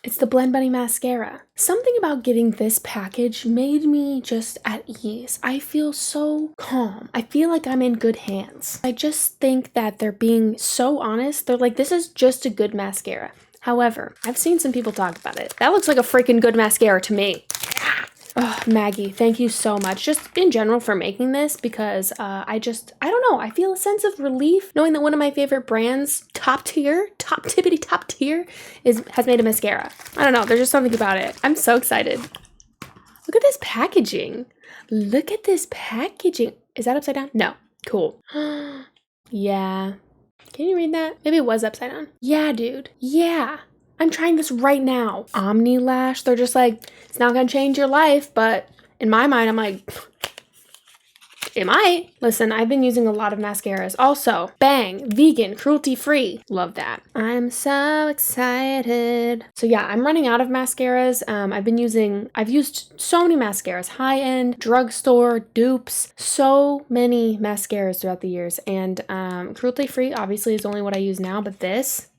It's the Blend Bunny mascara. Something about getting this package made me just at ease. I feel so calm. I feel like I'm in good hands. I just think that they're being so honest. They're like, this is just a good mascara. However, I've seen some people talk about it. That looks like a freaking good mascara to me. Oh, Maggie, thank you so much, just in general, for making this, because I don't know, I feel a sense of relief knowing that one of my favorite brands, top tippity top tier, has made a mascara. I don't know, there's just something about it. I'm so excited. Look at this packaging. Look at this packaging. Is that upside down? No. Cool. Yeah. Can you read that? Maybe it was upside down. Yeah, dude. Yeah. I'm trying this right now. Omni Lash, they're just like, it's not gonna change your life, but in my mind, I'm like, it might. Listen, I've been using a lot of mascaras. Also, bang, vegan, cruelty-free. Love that. I'm so excited. So yeah, I'm running out of mascaras. I've used so many mascaras, high-end, drugstore, dupes, so many mascaras throughout the years. And cruelty-free obviously is only what I use now, but this,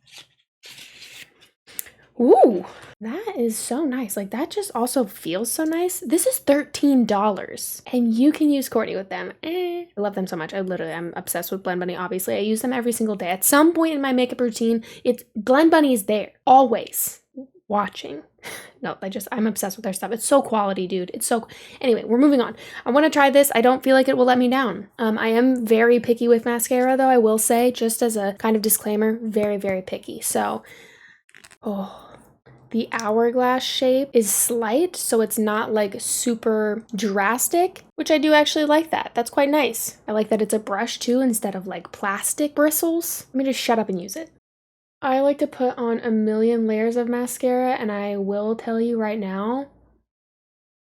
ooh, that is so nice. Like, that just also feels so nice. This is $13 and you can use Courtney with them. I love them so much. I'm obsessed with Blend Bunny. Obviously, I use them every single day. At some point in my makeup routine, Blend Bunny is there, always watching. No, I'm obsessed with their stuff. It's so quality, dude. Anyway, we're moving on. I want to try this. I don't feel like it will let me down. I am very picky with mascara, though, I will say, just as a kind of disclaimer, very, very picky. So, oh, the hourglass shape is slight, so it's not like super drastic, which I do actually like that. That's quite nice. I like that it's a brush too, instead of like plastic bristles. Let me just shut up and use it. I like to put on a million layers of mascara, and I will tell you right now,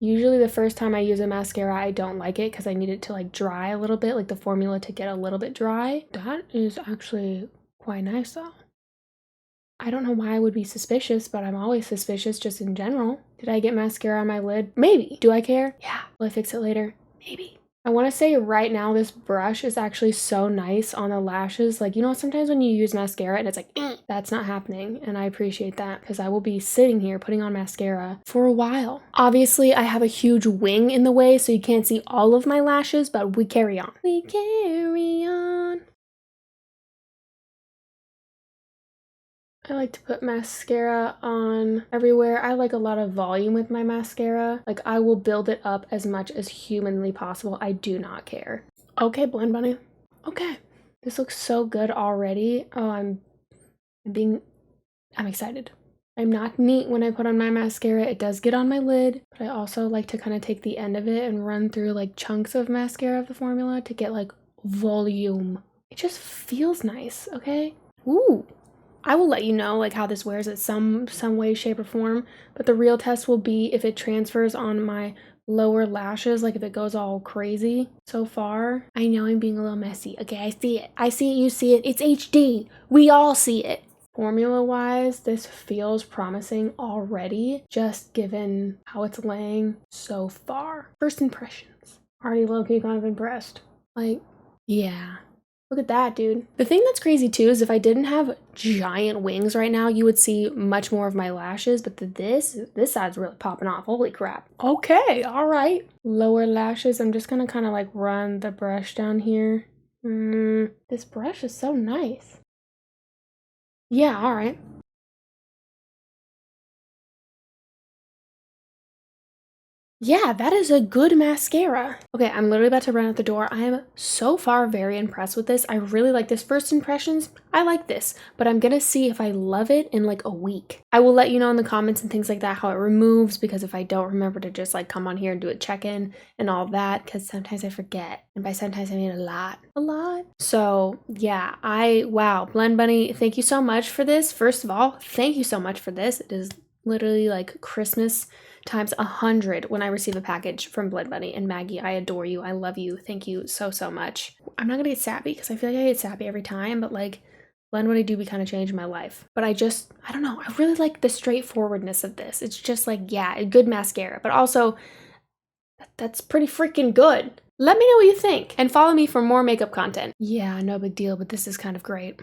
usually the first time I use a mascara, I don't like it because I need it to like dry a little bit, like the formula to get a little bit dry. That is actually quite nice though. I don't know why I would be suspicious, but I'm always suspicious just in general. Did I get mascara on my lid? Maybe. Do I care? Yeah. Will I fix it later? Maybe. I want to say right now this brush is actually so nice on the lashes. Like, you know, sometimes when you use mascara and it's like, that's not happening. And I appreciate that because I will be sitting here putting on mascara for a while. Obviously, I have a huge wing in the way, so you can't see all of my lashes, but we carry on. We carry on. I like to put mascara on everywhere. I like a lot of volume with my mascara. Like, I will build it up as much as humanly possible. I do not care. Okay, Blend Bunny. Okay. This looks so good already. Oh, I'm excited. I'm not neat when I put on my mascara. It does get on my lid, but I also like to kind of take the end of it and run through like chunks of mascara of the formula to get like volume. It just feels nice, okay? Ooh. I will let you know like how this wears at some way, shape, or form, but the real test will be if it transfers on my lower lashes, like if it goes all crazy. So far, I know I'm being a little messy. Okay, I see it. I see it, you see it. It's HD. We all see it. Formula-wise, this feels promising already, just given how it's laying so far. First impressions. Already low-key kind of impressed. Like, yeah. Look at that, dude. The thing that's crazy too is if I didn't have giant wings right now, you would see much more of my lashes, but this side's really popping off. Holy crap. Okay, all right. Lower lashes, I'm just gonna kind of like run the brush down here. This brush is so nice. Yeah, all right. Yeah, that is a good mascara. Okay, I'm literally about to run out the door. I am so far very impressed with this. I really like this. First impressions, I like this, but I'm gonna see if I love it in like a week. I will let you know in the comments and things like that how it removes, because if I don't remember to just like come on here and do a check-in and all that, because sometimes I forget. And by sometimes I mean a lot. So yeah, wow, Blend Bunny, thank you so much for this. First of all, thank you so much for this. It is literally like Christmas times 100 when I receive a package from Blend Bunny. And Maggie, I adore you. I love you. Thank you so, so much. I'm not gonna get sappy because I feel like I get sappy every time, but like Blend Bunny do be kind of changing my life. But I don't know. I really like the straightforwardness of this. It's just like, yeah, a good mascara, but also that's pretty freaking good. Let me know what you think and follow me for more makeup content. Yeah, no big deal, but this is kind of great.